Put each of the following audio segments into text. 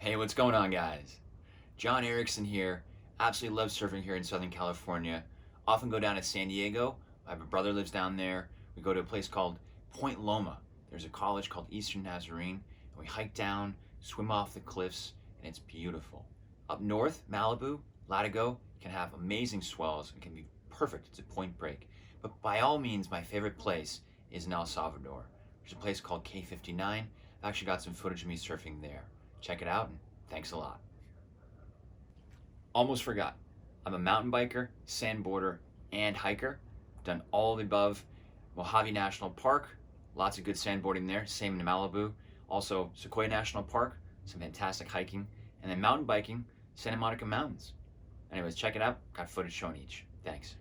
Hey, what's going on, guys? John Erickson here. Absolutely love surfing here in Southern California. Often go down to San Diego. I have a brother lives down there. We go to a place called Point Loma. There's a college called Eastern Nazarene, and we hike down, swim off the cliffs, and it's beautiful. Up north, Malibu, Latigo can have amazing swells and can be perfect. It's a point break. But by all means, my favorite place is in El Salvador. There's a place called K59. I've actually got some footage of me surfing there. Check it out, and thanks a lot. Almost forgot. I'm a mountain biker, sandboarder, and hiker. I've done all of the above. Mojave National Park, lots of good sandboarding there. Same in Malibu. Also, Sequoia National Park, some fantastic hiking. And then mountain biking, Santa Monica Mountains. Anyways, check it out. Got footage shown each. Thanks.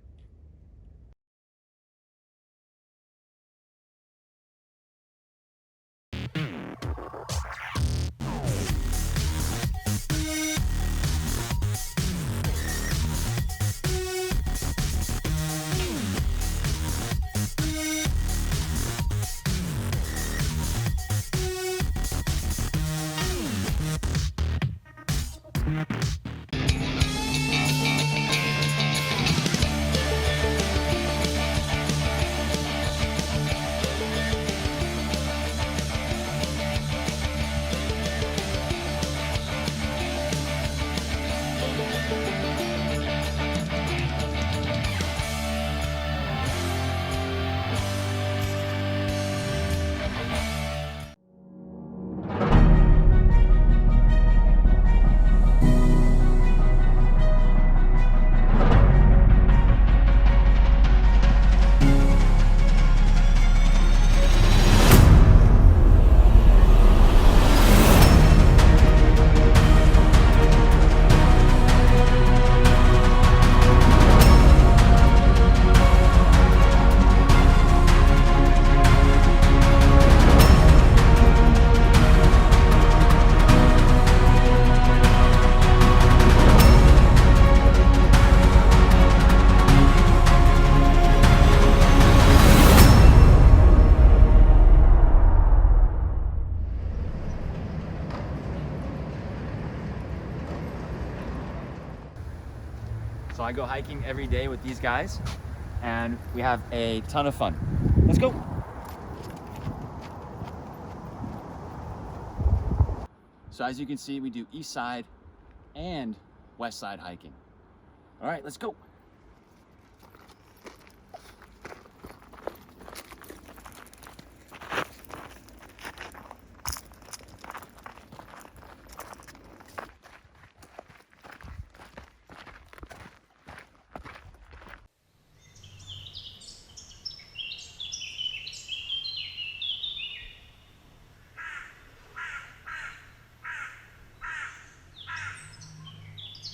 So I go hiking every day with these guys, and we have a ton of fun. Let's go. So as you can see, we do east side and west side hiking. All right, let's go.